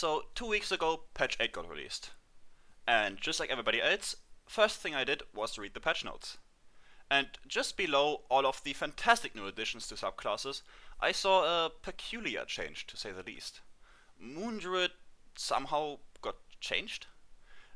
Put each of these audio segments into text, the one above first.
So 2 weeks ago, patch 8 got released. And just like everybody else, first thing I did was read the patch notes. And just below all of the fantastic new additions to subclasses, I saw a peculiar change, to say the least. Moondruid somehow got changed.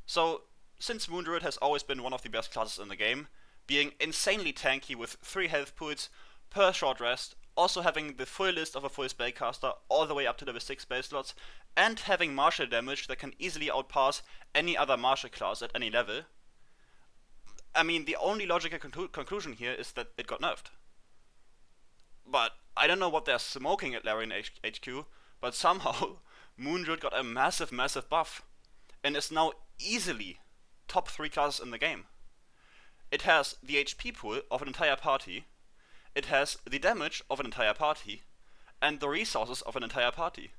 So, since Moondruid has always been one of the best classes in the game, being insanely tanky with 3 health pools per short rest, also having the full list of a full spellcaster all the way up to level 6 spell slots, and having martial damage that can easily outpass any other martial class at any level. I mean, the only logical conclusion here is that it got nerfed. But I don't know what they're smoking at Larian HQ, but somehow Moondruid got a massive buff, and is now easily top 3 classes in the game. It has the HP pool of an entire party, it has the damage of an entire party, and the resources of an entire party.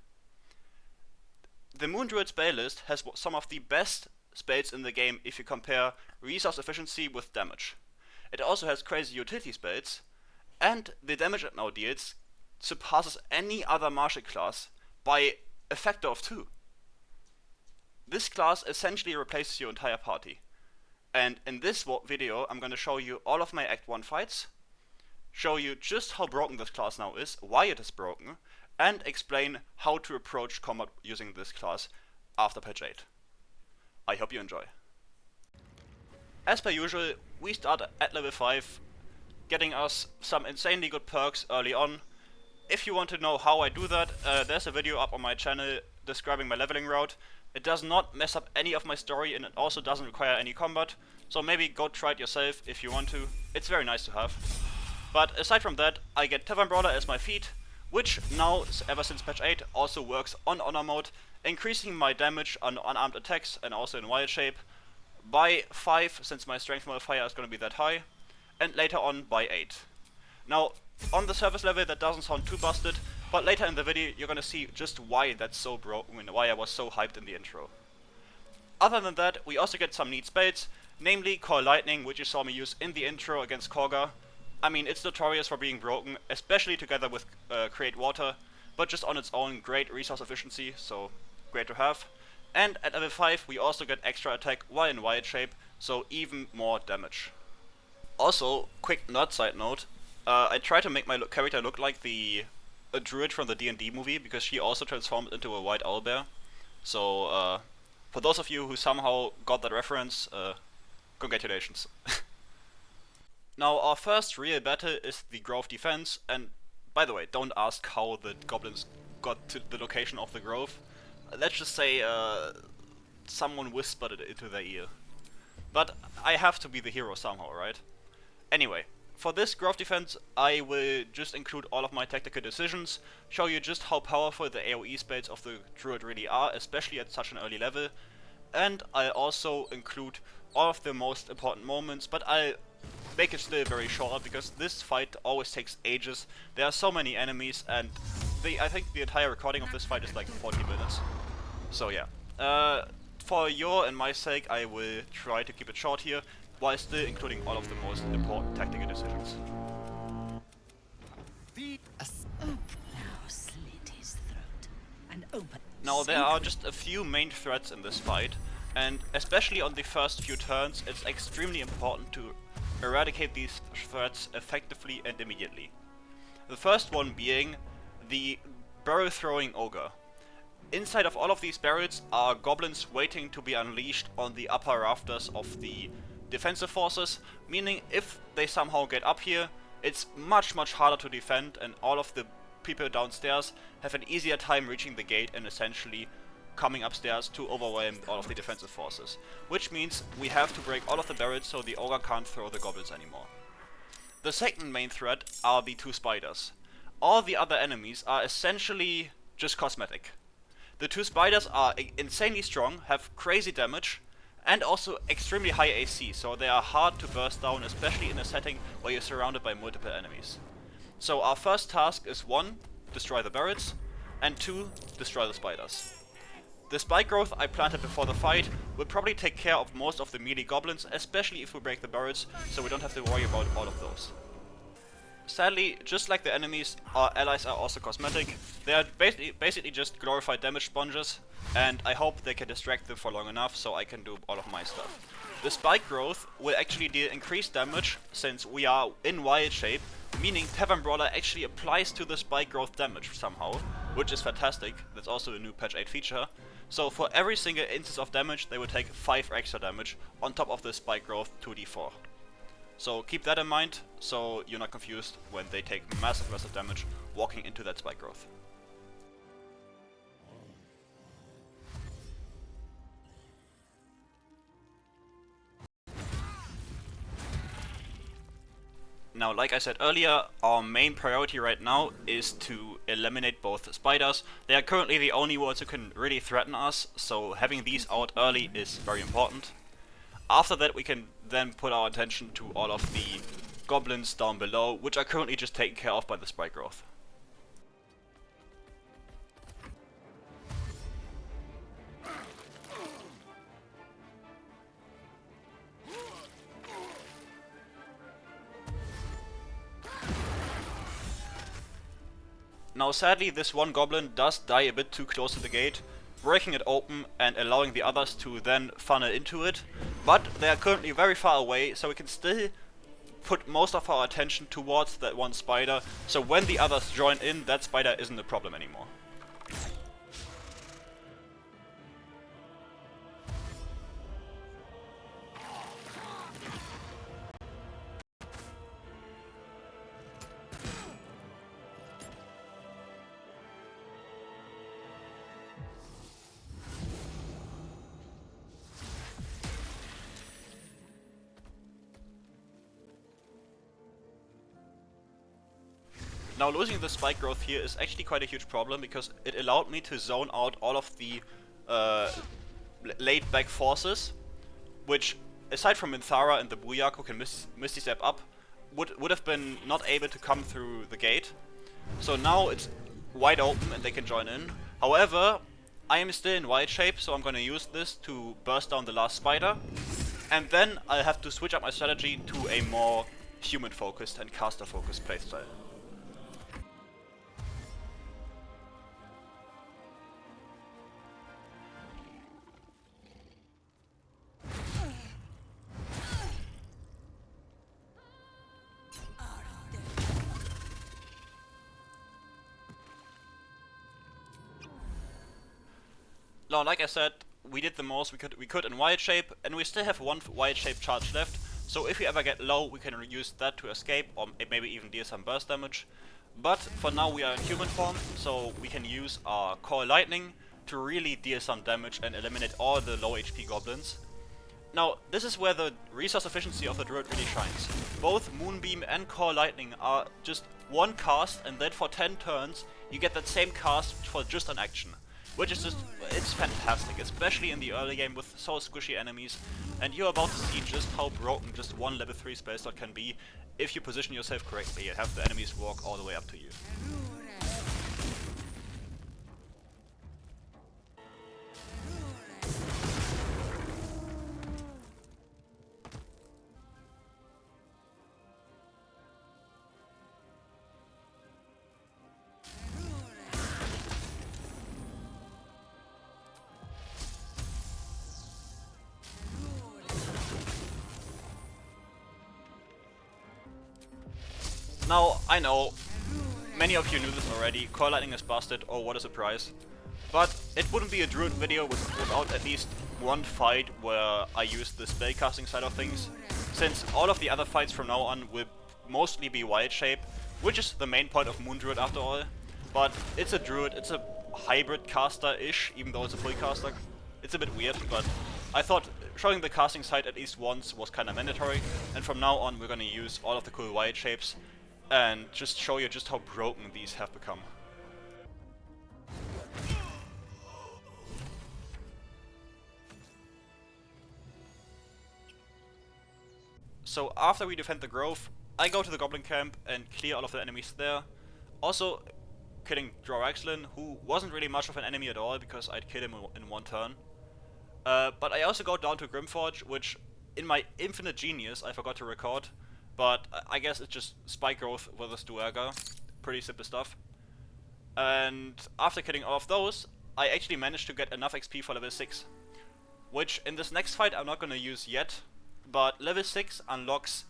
The Moondruid spell list has some of the best spells in the game if you compare resource efficiency with damage. It also has crazy utility spells, and the damage it now deals surpasses any other martial class by a factor of 2. This class essentially replaces your entire party. And in this video I'm going to show you all of my Act 1 fights, show you just how broken this class now is, why it is broken, and explain how to approach combat using this class after patch 8. I hope you enjoy. As per usual, we start at level 5, getting us some insanely good perks early on. If you want to know how I do that, there's a video up on my channel describing my leveling route. It does not mess up any of my story, and it also doesn't require any combat, so maybe go try it yourself if you want to. It's very nice to have. But aside from that, I get Tavern Brawler as my feat, which now, ever since patch 8, also works on honor mode, increasing my damage on unarmed attacks and also in wild shape by 5, since my strength modifier is going to be that high, and later on by 8. Now, on the surface level that doesn't sound too busted, but later in the video you're going to see just why that's so broken and why I was so hyped in the intro. Other than that, we also get some neat spells, namely Call Lightning, which you saw me use in the intro against Korga. I mean, it's notorious for being broken, especially together with Create Water, but just on its own, great resource efficiency, so great to have. And at level 5 we also get extra attack while in wild shape, so even more damage. Also, quick nerd side note, I try to make my character look like a Druid from the D&D movie, because she also transformed into a white owlbear. So, for those of you who somehow got that reference, congratulations. Now, our first real battle is the Grove Defense, and by the way, don't ask how the goblins got to the location of the grove. Let's just say someone whispered it into their ear. But I have to be the hero somehow, right? Anyway, for this Grove Defense I will just include all of my tactical decisions, show you just how powerful the AoE spells of the Druid really are, especially at such an early level, and I'll also include all of the most important moments, but I'll make it still very short, because this fight always takes ages. There are so many enemies, and I think the entire recording of this fight is like 40 minutes. So yeah, for your and my sake I will try to keep it short here, while still including all of the most important tactical decisions. Now there are just a few main threats in this fight, and especially on the first few turns it's extremely important to eradicate these threats effectively and immediately. The first one being the barrel throwing ogre. Inside of all of these barrels are goblins waiting to be unleashed on the upper rafters of the defensive forces, meaning if they somehow get up here, it's much harder to defend, and all of the people downstairs have an easier time reaching the gate and essentially coming upstairs to overwhelm all of the defensive forces. Which means we have to break all of the barrels so the ogre can't throw the goblins anymore. The second main threat are the 2 spiders. All the other enemies are essentially just cosmetic. The 2 spiders are insanely strong, have crazy damage, and also extremely high AC, so they are hard to burst down, especially in a setting where you're surrounded by multiple enemies. So our first task is 1, destroy the barrels, and 2, destroy the spiders. The spike growth I planted before the fight will probably take care of most of the melee goblins, especially if we break the barrels, so we don't have to worry about all of those. Sadly, just like the enemies, our allies are also cosmetic. They are basically just glorified damage sponges, and I hope they can distract them for long enough so I can do all of my stuff. The spike growth will actually deal increased damage since we are in wild shape, meaning Tavern Brawler actually applies to the spike growth damage somehow, which is fantastic. That's also a new patch 8 feature. So for every single instance of damage, they will take 5 extra damage on top of the spike growth 2d4. So keep that in mind, so you're not confused when they take massive damage walking into that spike growth. Now, like I said earlier, our main priority right now is to eliminate both spiders. They are currently the only ones who can really threaten us, so having these out early is very important. After that, we can then put our attention to all of the goblins down below, which are currently just taken care of by the spike growth. Now sadly, this one goblin does die a bit too close to the gate, breaking it open and allowing the others to then funnel into it, but they are currently very far away, so we can still put most of our attention towards that one spider, so when the others join in, that spider isn't a problem anymore. Now losing the spike growth here is actually quite a huge problem because it allowed me to zone out all of the laid back forces, which aside from Minthara and the Booyak who can Misty Step up, would have been not able to come through the gate. So now it's wide open and they can join in. However, I am still in wild shape, so I'm going to use this to burst down the last spider. And then I'll have to switch up my strategy to a more human focused and caster focused playstyle. Now, like I said, we did the most we could in wild shape, and we still have one wild shape charge left, so if we ever get low, we can use that to escape, or maybe even deal some burst damage. But for now we are in human form, so we can use our Core Lightning to really deal some damage and eliminate all the low HP goblins. Now, this is where the resource efficiency of the Druid really shines. Both Moonbeam and Core Lightning are just one cast, and then for 10 turns, you get that same cast for just an action. Which is just, it's fantastic, especially in the early game with so squishy enemies, and you're about to see just how broken just one level 3 spell slot can be if you position yourself correctly and have the enemies walk all the way up to you. Now, I know, many of you knew this already, Core Lightning is busted, oh what a surprise. But it wouldn't be a Druid video without at least one fight where I used the spellcasting side of things, since all of the other fights from now on will mostly be wild shape, which is the main point of Moondruid after all. But it's a Druid, it's a hybrid caster-ish, even though it's a full caster. It's a bit weird, but I thought showing the casting side at least once was kinda mandatory, and from now on we're gonna use all of the cool wild shapes and just show you just how broken these have become. So after we defend the grove, I go to the goblin camp and clear all of the enemies there. Also killing W'wargaz, who wasn't really much of an enemy at all because I'd killed him in one turn. But I also go down to Grimforge, which in my infinite genius I forgot to record. but I guess it's just spike growth with a W'wargaz. Pretty simple stuff. And after killing all of those, I actually managed to get enough XP for level 6. Which in this next fight I'm not gonna use yet, but level 6 unlocks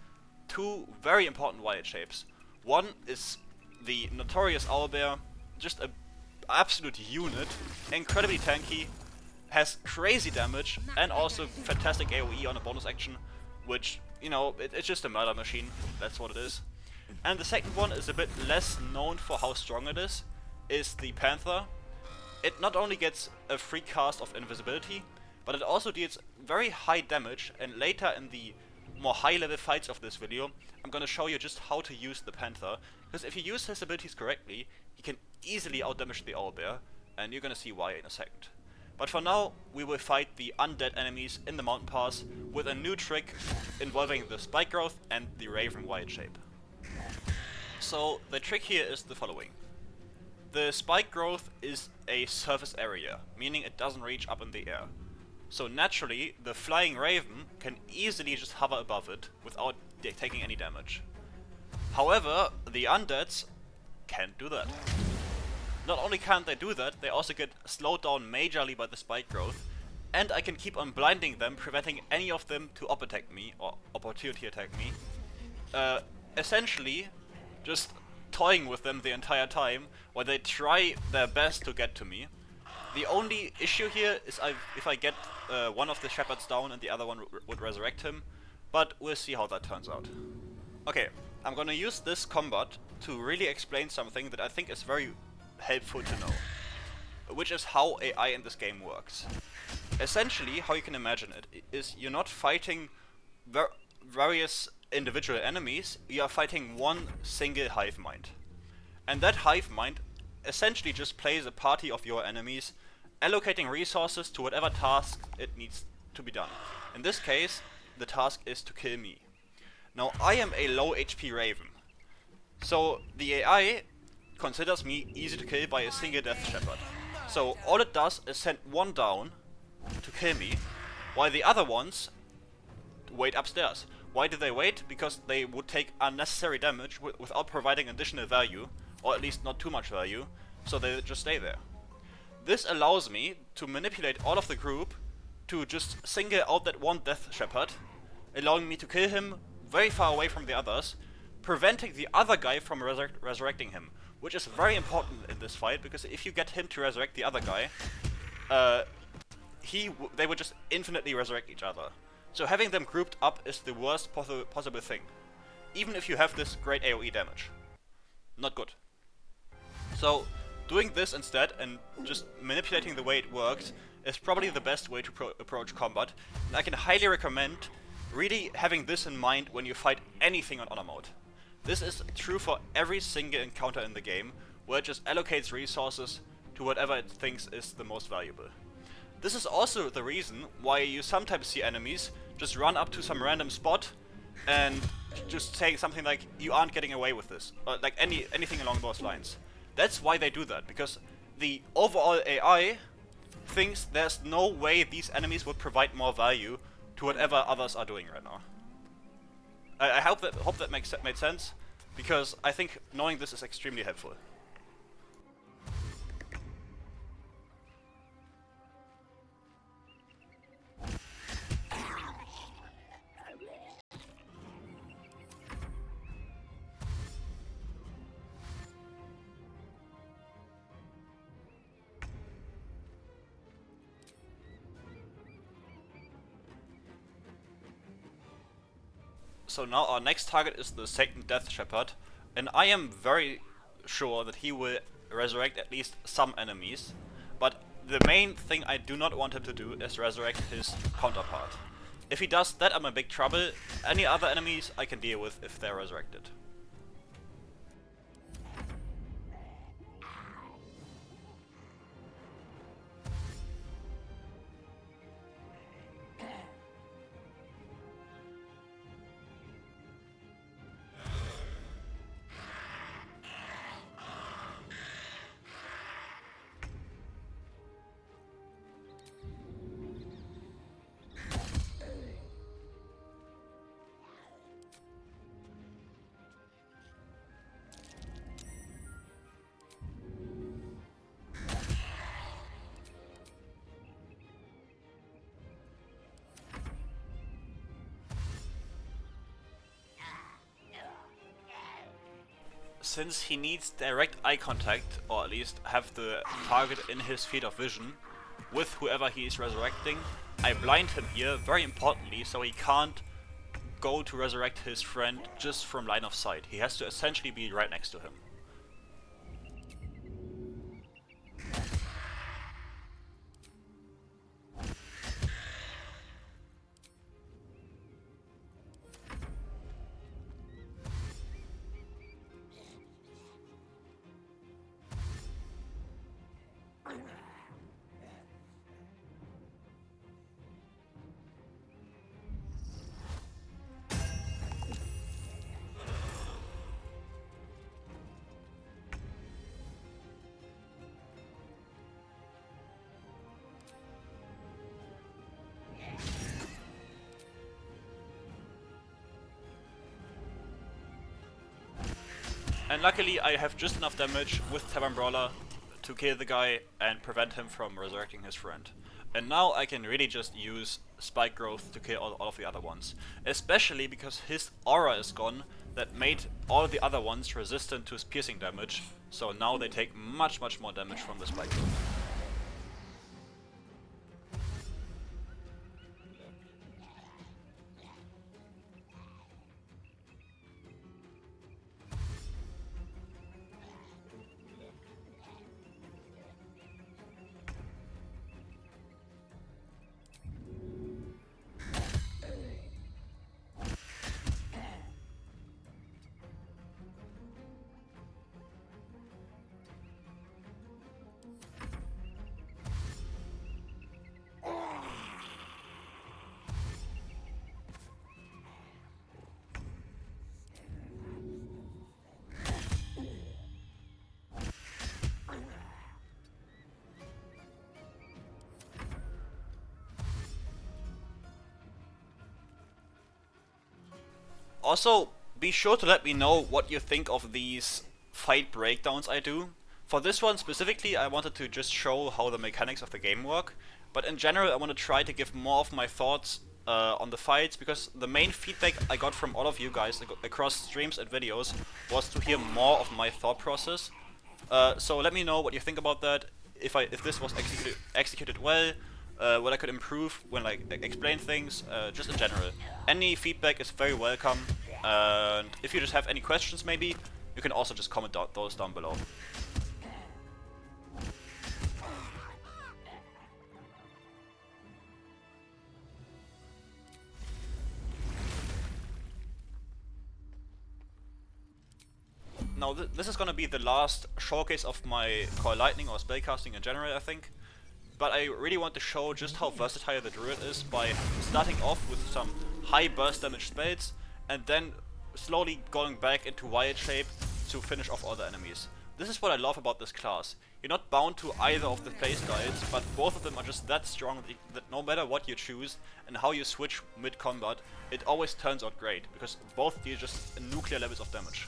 two very important wild shapes. One is the notorious owlbear, just an absolute unit, incredibly tanky, has crazy damage, and also fantastic AoE on a bonus action, which, you know, it's just a murder machine, that's what it is. And the second one is a bit less known for how strong it is the Panther. It not only gets a free cast of invisibility, but it also deals very high damage, and later in the more high level fights of this video, I'm gonna show you just how to use the Panther, because if you use his abilities correctly, he can easily outdamage the owlbear, and you're gonna see why in a second. But for now, we will fight the undead enemies in the Mountainpass with a new trick involving the spike growth and the raven wild shape. So the trick here is the following. The spike growth is a surface area, meaning it doesn't reach up in the air. So naturally, the flying raven can easily just hover above it without taking any damage. However, the undeads can't do that. Not only can't they do that, they also get slowed down majorly by the spike growth, and I can keep on blinding them, preventing any of them to op-attack me, or opportunity attack me. Essentially, just toying with them the entire time, while they try their best to get to me. The only issue here is if I get one of the shepherds down and the other one would resurrect him, but we'll see how that turns out. Okay, I'm gonna use this combat to really explain something that I think is very helpful to know, which is how AI in this game works. Essentially, how you can imagine it is you're not fighting various individual enemies, you are fighting one single hive mind. And that hive mind essentially just plays a party of your enemies, allocating resources to whatever task it needs to be done. In this case, the task is to kill me. Now, I am a low HP raven, so the AI considers me easy to kill by a single death shepherd. So all it does is send one down to kill me, while the other ones wait upstairs. Why do they wait? Because they would take unnecessary damage without providing additional value, or at least not too much value, so they just stay there. This allows me to manipulate all of the group to just single out that one death shepherd, allowing me to kill him very far away from the others, preventing the other guy from resurrecting him, which is very important in this fight, because if you get him to resurrect the other guy, they would just infinitely resurrect each other. So having them grouped up is the worst possible thing, even if you have this great AoE damage. Not good. So doing this instead and just manipulating the way it works is probably the best way to approach combat, and I can highly recommend really having this in mind when you fight anything on honor mode. This is true for every single encounter in the game, where it just allocates resources to whatever it thinks is the most valuable. This is also the reason why you sometimes see enemies just run up to some random spot and just saying something like, "You aren't getting away with this," or like anything along those lines. That's why they do that, because the overall AI thinks there's no way these enemies would provide more value to whatever others are doing right now. I hope that made sense, because I think knowing this is extremely helpful. So now our next target is the second Death Shepherd, and I am very sure that he will resurrect at least some enemies, but the main thing I do not want him to do is resurrect his counterpart. If he does that, I'm in big trouble. Any other enemies I can deal with if they're resurrected. since he needs direct eye contact, or at least have the target in his field of vision, with whoever he is resurrecting, I blind him here, very importantly, so he can't go to resurrect his friend just from line of sight. He has to essentially be right next to him. And luckily I have just enough damage with Tavern Brawler to kill the guy and prevent him from resurrecting his friend. And now I can really just use Spike Growth to kill all of the other ones. Especially because his aura is gone that made all the other ones resistant to his piercing damage. So now they take much more damage from the Spike Growth. Also, be sure to let me know what you think of these fight breakdowns I do. For this one specifically, I wanted to just show how the mechanics of the game work, but in general I want to try to give more of my thoughts on the fights, because the main feedback I got from all of you guys across streams and videos was to hear more of my thought process. So let me know what you think about that, if this was executed well, what I could improve when I explain things, just in general. Any feedback is very welcome, and if you just have any questions maybe, you can also just comment those down below. Now this is gonna be the last showcase of my Coil Lightning or spellcasting in general, I think. But I really want to show just how versatile the Druid is by starting off with some high burst damage spells and then slowly going back into wild shape to finish off all the enemies. This is what I love about this class. You're not bound to either of the playstyles, but both of them are just that strong that no matter what you choose and how you switch mid-combat, it always turns out great, because both deal just nuclear levels of damage.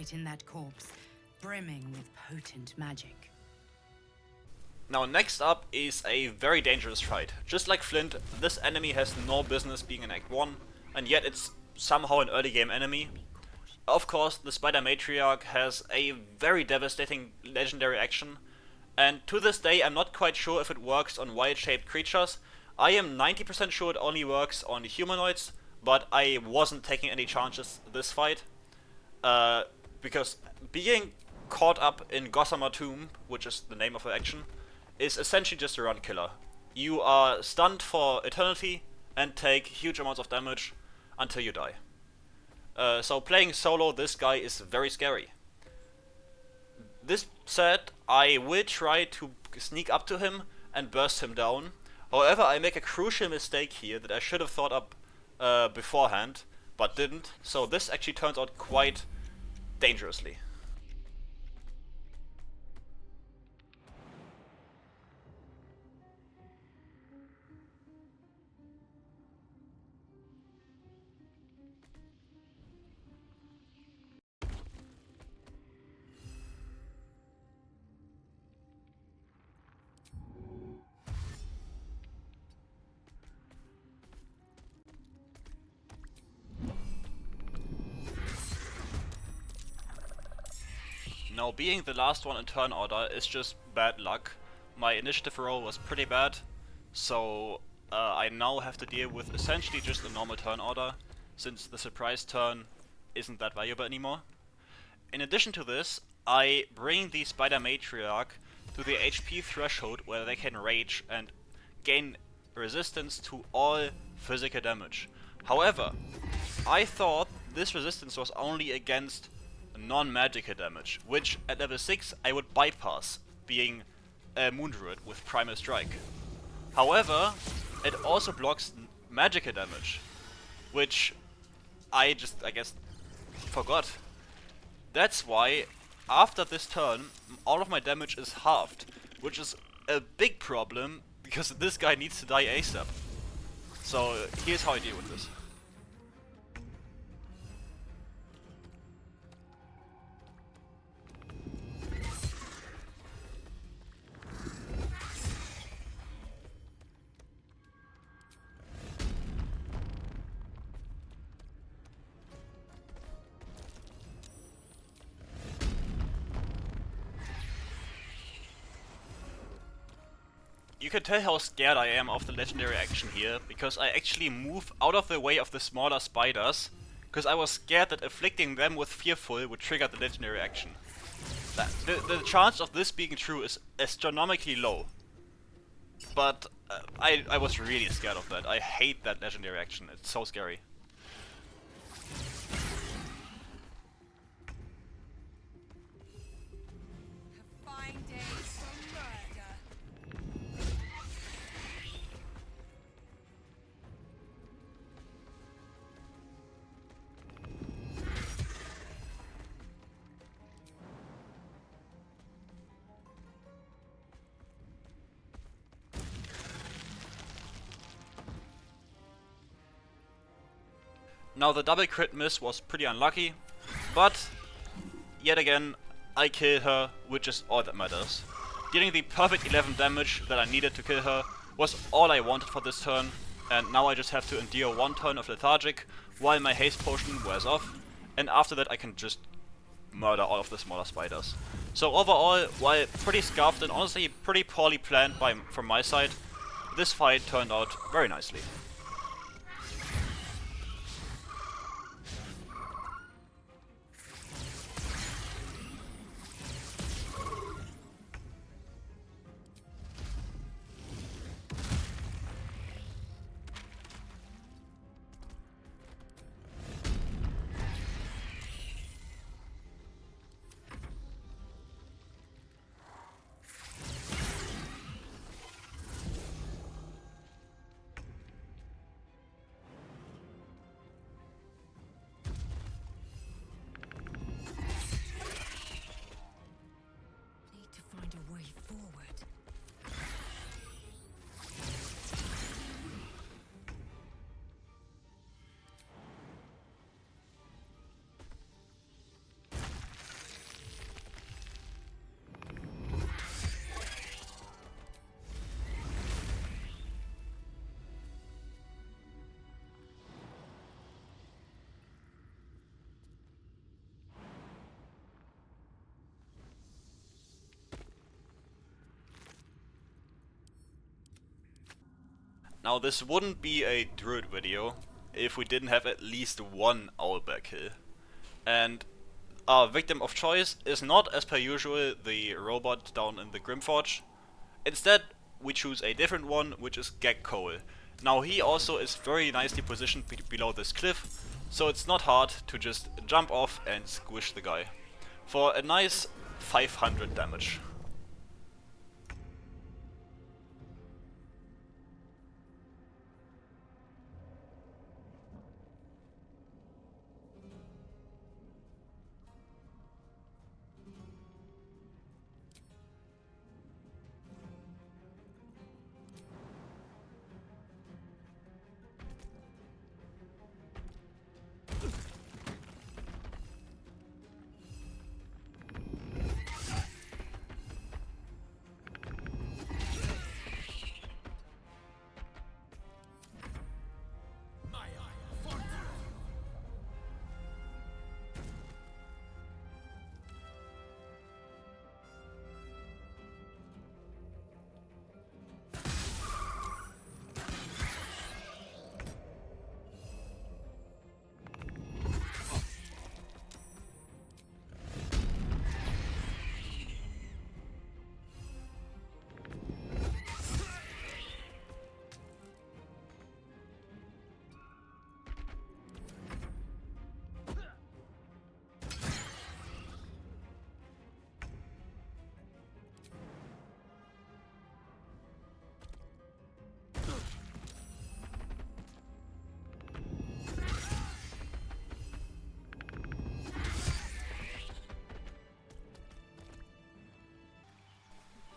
light in that corpse, brimming with potent magic. Now next up is a very dangerous fight. Just like Flind, this enemy has no business being in Act 1, and yet it's somehow an early game enemy. Of course, the Spider Matriarch has a very devastating legendary action, and to this day I'm not quite sure if it works on wild-shaped creatures. I am 90% sure it only works on humanoids, but I wasn't taking any chances this fight, because being caught up in Gossamer Tomb, which is the name of the action, is essentially just a run killer. You are stunned for eternity and take huge amounts of damage until you die. So playing solo this guy is very scary. This said, I will try to sneak up to him and burst him down. However, I make a crucial mistake here that I should have thought up beforehand, but didn't. So this actually turns out quite dangerously. Now, being the last one in turn order is just bad luck. My initiative roll was pretty bad, so I now have to deal with essentially just a normal turn order, since the surprise turn isn't that valuable anymore. In addition to this, I bring the Spider Matriarch to the HP threshold where they can rage and gain resistance to all physical damage. However, I thought this resistance was only against non-magical damage, which at level 6 I would bypass, being a Moondruid with Primal Strike. However, it also blocks magical damage, which I guess, forgot. That's why, after this turn, all of my damage is halved, which is a big problem, because this guy needs to die ASAP. So here's how I deal with this. You can tell how scared I am of the legendary action here, because I actually move out of the way of the smaller spiders, because I was scared that afflicting them with Fearful would trigger the legendary action. The chance of this being true is astronomically low, but I was really scared of that. I hate that legendary action, it's so scary. Now the double crit miss was pretty unlucky, but yet again I killed her, which is all that matters. Dealing the perfect 11 damage that I needed to kill her was all I wanted for this turn, and now I just have to endure one turn of lethargic while my haste potion wears off, and after that I can just murder all of the smaller spiders. So overall, while pretty scuffed and honestly pretty poorly planned from my side, this fight turned out very nicely. Now this wouldn't be a Druid video if we didn't have at least one owlbear kill. And our victim of choice is not, as per usual, the robot down in the Grimforge. Instead, we choose a different one, which is Cole. Now he also is very nicely positioned below this cliff, so it's not hard to just jump off and squish the guy for a nice 500 damage.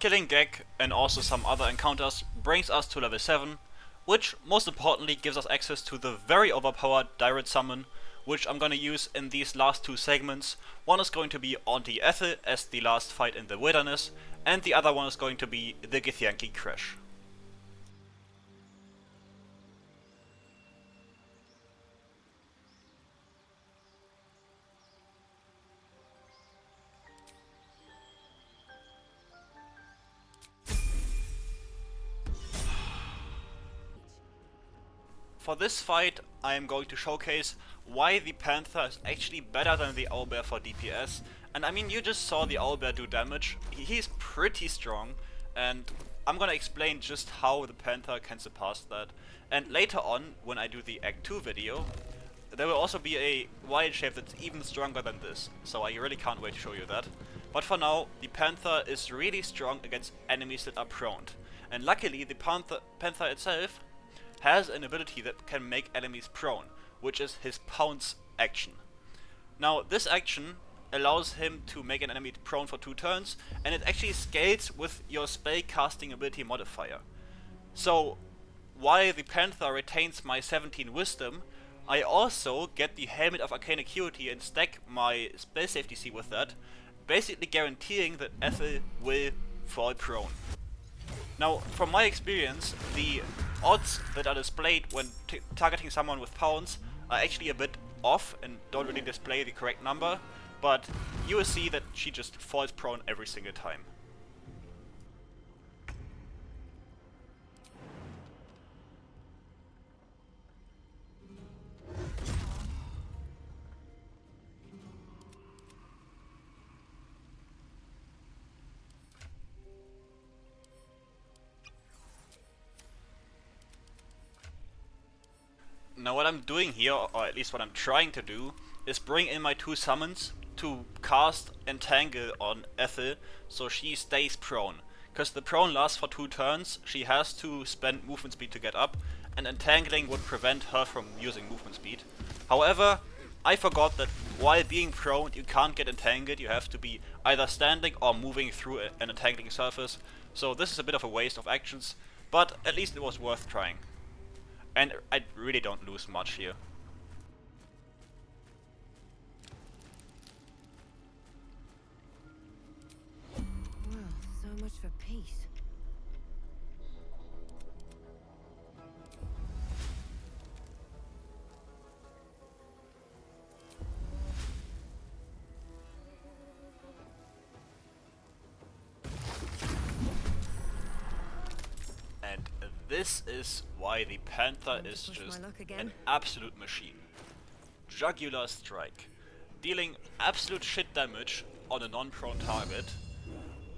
Killing Gek and also some other encounters brings us to level 7, which most importantly gives us access to the very overpowered Direct Summon, which I'm gonna use in these last two segments. One is going to be on the Ethel as the last fight in the wilderness, and the other one is going to be the Githyanki crash. For this fight, I am going to showcase why the Panther is actually better than the Owlbear for DPS. And I mean, you just saw the Owlbear do damage. He's pretty strong, and I'm gonna explain just how the Panther can surpass that. And later on, when I do the Act 2 video, there will also be a wild shape that's even stronger than this. So I really can't wait to show you that. But for now, the Panther is really strong against enemies that are prone. And luckily, the Panther itself has an ability that can make enemies prone, which is his Pounce action. Now, this action allows him to make an enemy prone for 2 turns, and it actually scales with your spell casting ability modifier. So, while the Panther retains my 17 wisdom, I also get the Helmet of Arcane Acuity and stack my spell safety C with that, basically guaranteeing that Ethel will fall prone. Now, from my experience, the odds that are displayed when targeting someone with Pounce are actually a bit off and don't really display the correct number, but you will see that she just falls prone every single time. Now what I'm doing here, or at least what I'm trying to do, is bring in my 2 summons to cast Entangle on Ethel so she stays prone. Because the prone lasts for 2 turns, she has to spend movement speed to get up, and Entangling would prevent her from using movement speed. However, I forgot that while being prone you can't get entangled, you have to be either standing or moving through an entangling surface, so this is a bit of a waste of actions, but at least it was worth trying. And I really don't lose much here. Well, so much for peace. this is why the Panther Time to is push my just luck again. an absolute machine. Jugular Strike, dealing absolute shit damage on a non-prone target,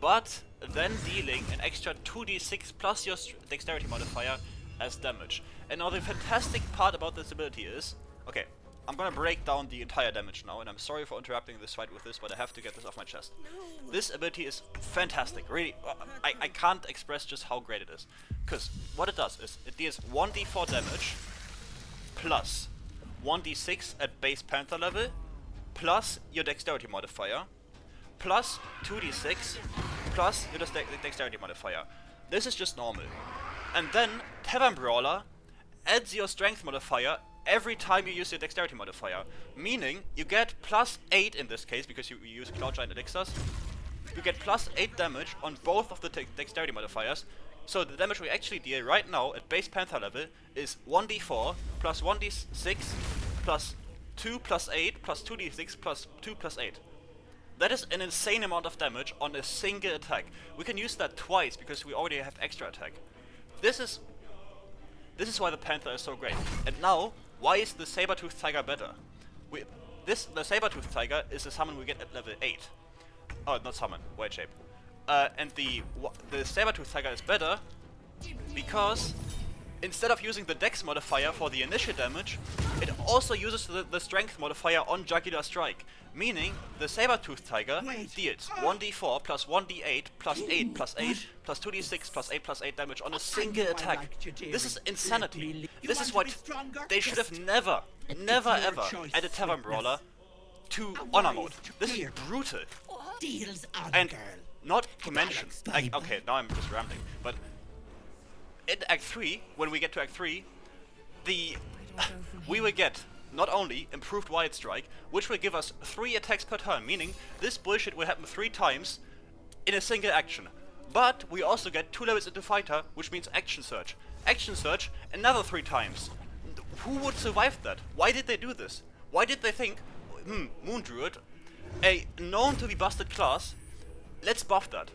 but then dealing an extra 2d6 plus your dexterity modifier as damage. And now the fantastic part about this ability is, okay, I'm gonna break down the entire damage now, and I'm sorry for interrupting this fight with this, but I have to get this off my chest. This ability is fantastic, really. I can't express just how great it is. Because what it does is, it deals 1d4 damage, plus 1d6 at base Panther level, plus your dexterity modifier, plus 2d6, plus your dexterity modifier. This is just normal. And then Tavern Brawler adds your strength modifier every time you use your dexterity modifier. Meaning, you get plus 8 in this case, because you use Cloud Giant elixirs. You get plus 8 damage on both of the dexterity modifiers. So the damage we actually deal right now at base Panther level is 1d4 plus 1d6 plus 2 plus 8 plus 2d6 plus 2 plus 8. That is an insane amount of damage on a single attack. We can use that twice because we already have extra attack. This is why the Panther is so great. And now, why is the Saber-Tooth Tiger better? The Saber-Tooth Tiger is a summon we get at level 8. Oh, not summon, White Shape. And the Saber-Tooth Tiger is better because instead of using the Dex modifier for the initial damage, it also uses the Strength modifier on Jugular Strike. Meaning, the Saber-Tooth Tiger deals 1d4 plus 1d8 plus 8 plus 8 plus 2d6 plus 8 plus 8 damage on a single attack. This is insanity. This is what they should have never ever added Tavern Brawler to Honor Mode. This is brutal. And not to mention, okay, now I'm just rambling, but in Act 3, when we get to Act 3, we will get not only improved Wild Strike, which will give us 3 attacks per turn, meaning this bullshit will happen 3 times in a single action. But we also get 2 levels into Fighter, which means Action Surge. Action Surge another 3 times. Who would survive that? Why did they do this? Why did they think, Moondruid, a known to be busted class, let's buff that.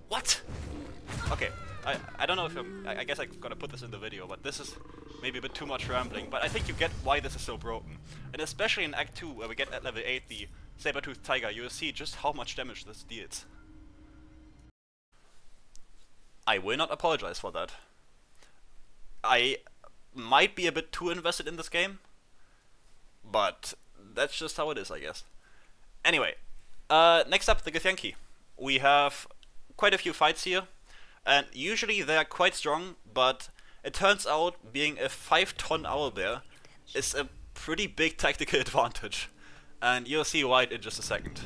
What? Okay, I don't know if I guess I'm gonna put this in the video, but this is maybe a bit too much rambling, but I think you get why this is so broken. And especially in Act 2, where we get at level 8 the Saber-Tooth Tiger, you'll see just how much damage this deals. I will not apologize for that. I might be a bit too invested in this game, but that's just how it is, I guess. Anyway, next up, the Githyanki. We have quite a few fights here, and usually they are quite strong, but it turns out being a 5-ton owlbear is a pretty big tactical advantage, and you'll see why in just a second.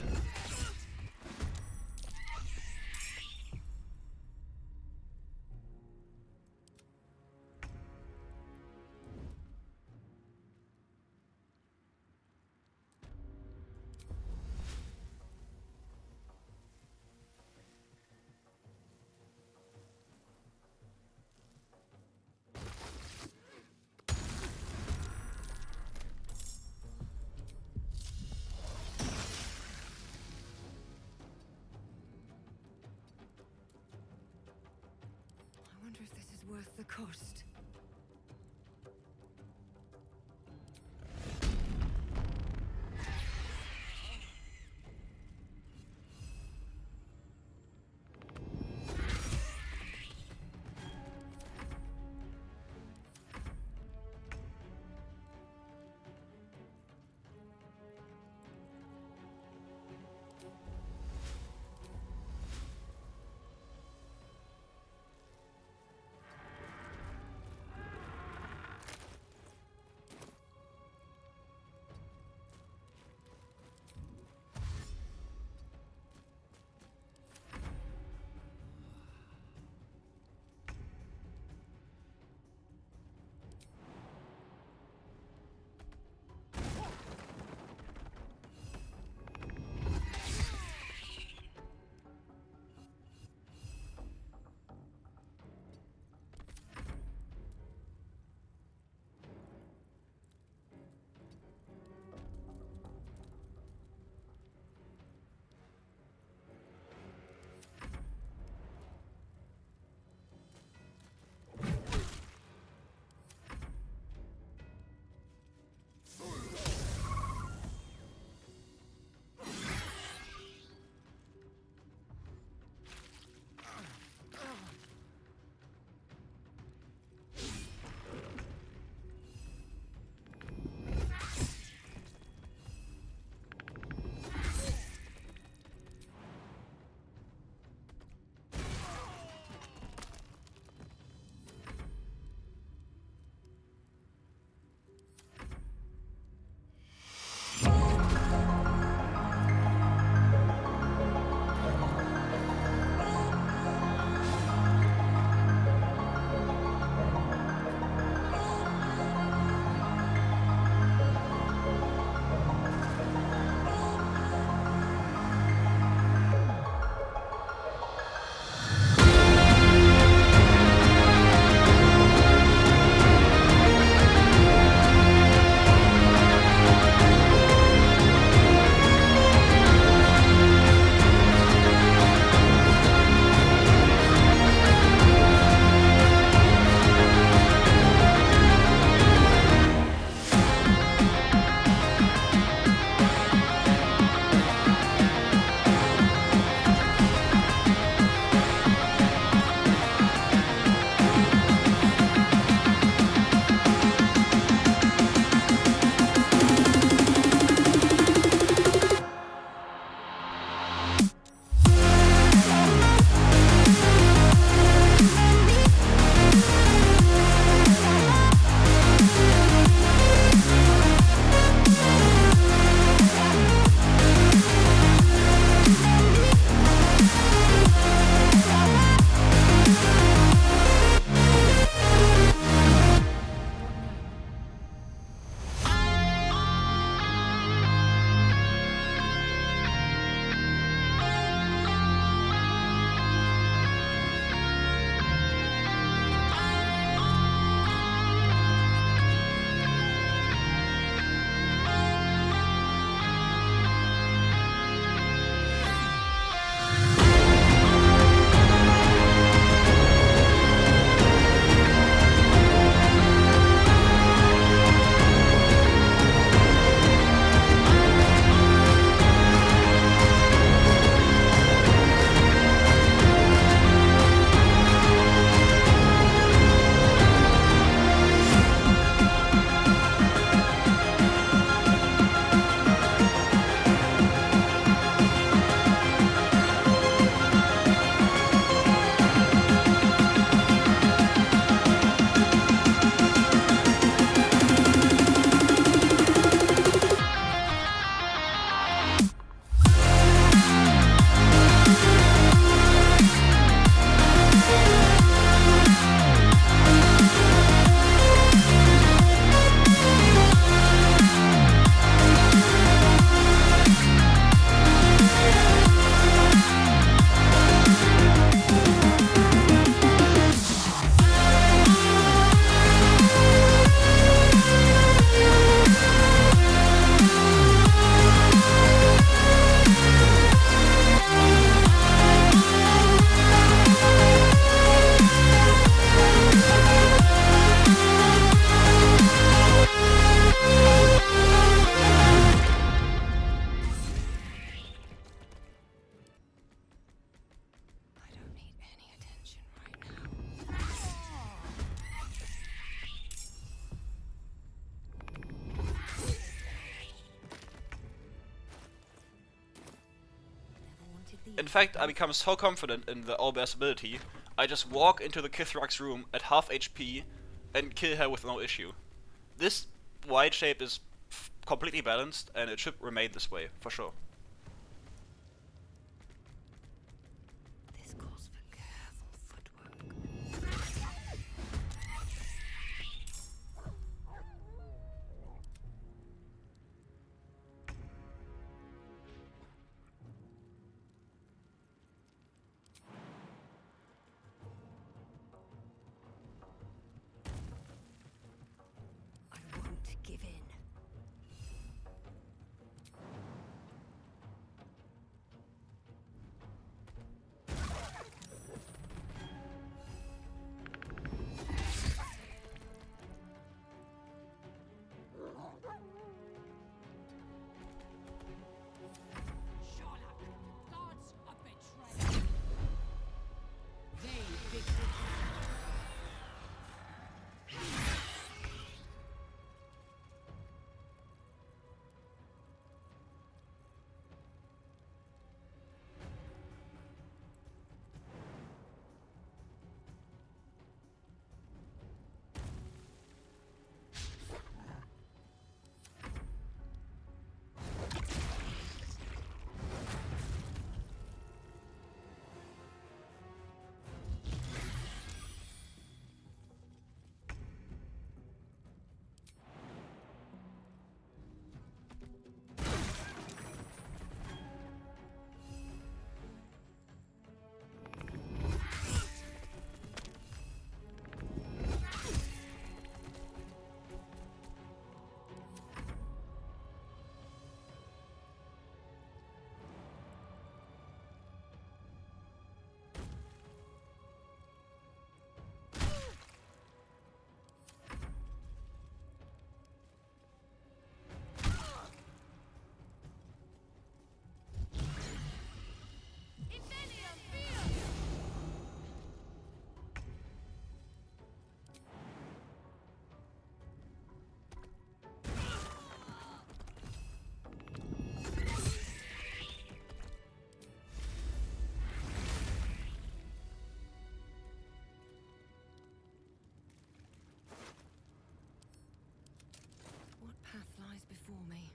I wonder if this is worth the cost. In fact, I become so confident in the Owlbear's ability, I just walk into the Githyanki's room at half HP and kill her with no issue. This white shape is completely balanced and it should remain this way, for sure. This calls for careful footwork. I won't give in. What path lies before me?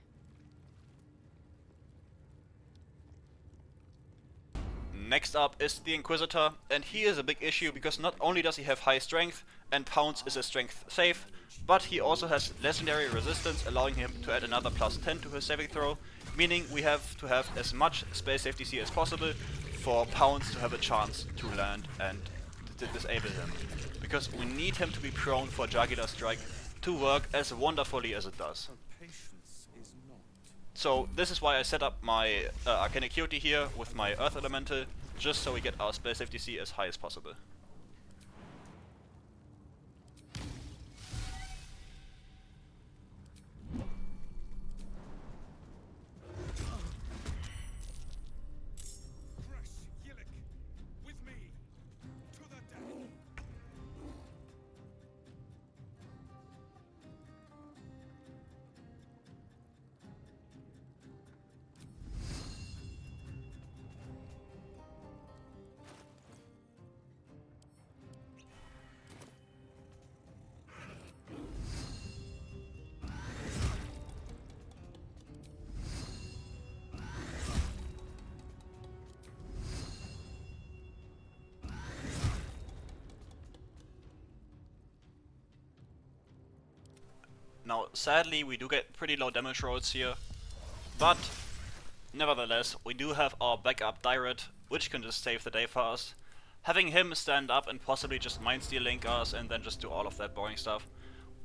Next up is the Inquisitor, and he is a big issue because not only does he have high strength, and Pounce is a strength save, but he also has legendary resistance, allowing him to add another +10 to his saving throw, meaning we have to have as much space safety C as possible for Pounce to have a chance to land and disable him. Because we need him to be prone for Jugular Strike to work as wonderfully as it does. So this is why I set up my Arcane Acuity here with my Earth Elemental, just so we get our spell safety C as high as possible. Now, sadly, we do get pretty low damage rolls here, but nevertheless, we do have our backup Druid, which can just save the day for us. Having him stand up and possibly just mind-steal link us and then just do all of that boring stuff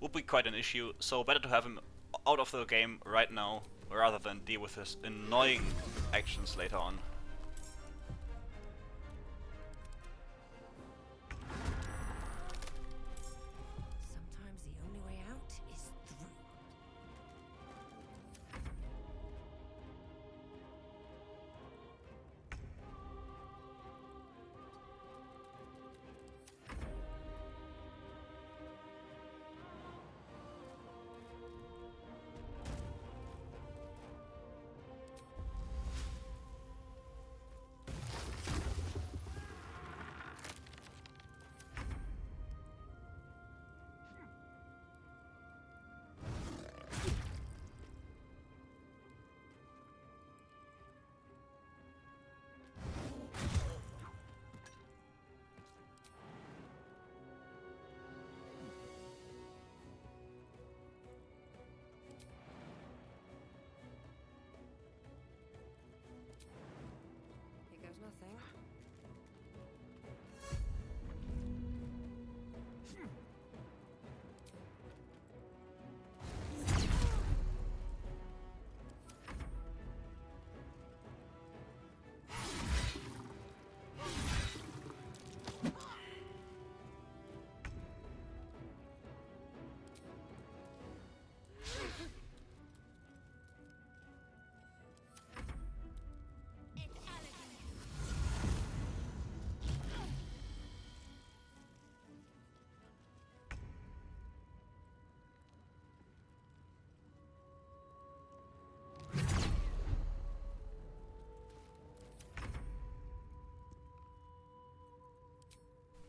would be quite an issue, so better to have him out of the game right now rather than deal with his annoying actions later on. Sometimes the only way out is through.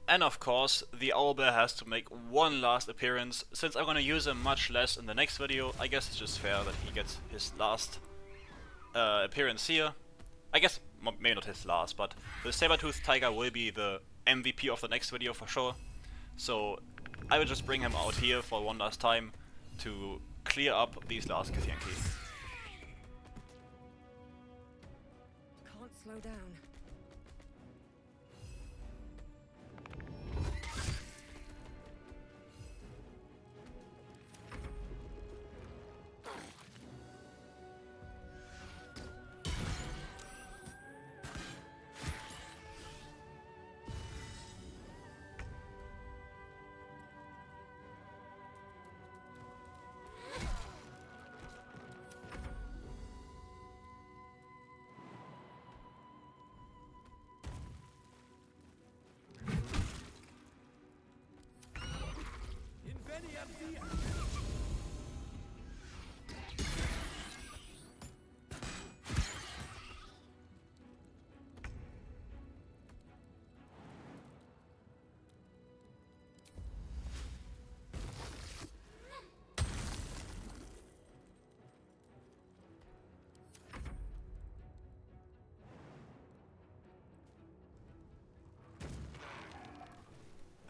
And of course, the owlbear has to make one last appearance. Since I'm gonna use him much less in the next video, I guess it's just fair that he gets his last appearance here. I guess maybe not his last, but the saber-toothed tiger will be the MVP of the next video for sure. So I will just bring him out here for one last time to clear up these last Githyanki. Can't slow down.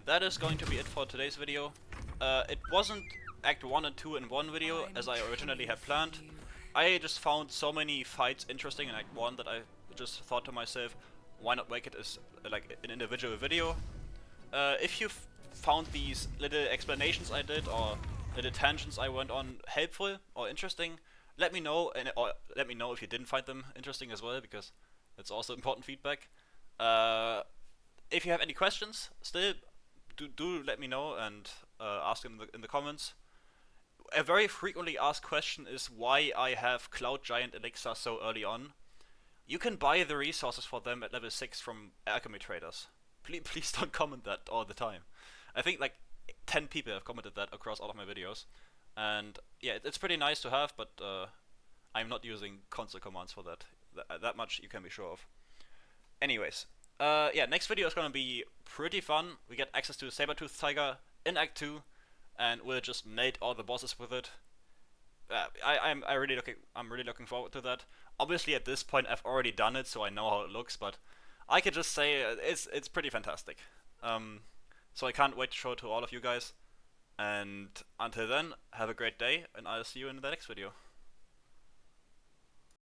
That is going to be it for today's video. It wasn't Act 1 and 2 in one video as I originally had planned. I just found so many fights interesting in Act 1 that I just thought to myself, why not make it as like an individual video? If you found these little explanations I did or little tangents I went on helpful or interesting, let me know, or let me know if you didn't find them interesting as well, because it's also important feedback. If you have any questions, still do let me know and ask them in the comments. A very frequently asked question is why I have Cloud Giant Elixir so early on. You can buy the resources for them at level 6 from alchemy traders. Please don't comment that all the time. I think like 10 people have commented that across all of my videos. And yeah, it's pretty nice to have, but I'm not using console commands for that. That much you can be sure of. Anyways, yeah, next video is gonna be pretty fun. We get access to a saber-toothed tiger in Act 2, and we'll just mate all the bosses with it. I'm really looking forward to that. Obviously, at this point, I've already done it, so I know how it looks. But I could just say it's pretty fantastic. So I can't wait to show it to all of you guys. And until then, have a great day, and I'll see you in the next video.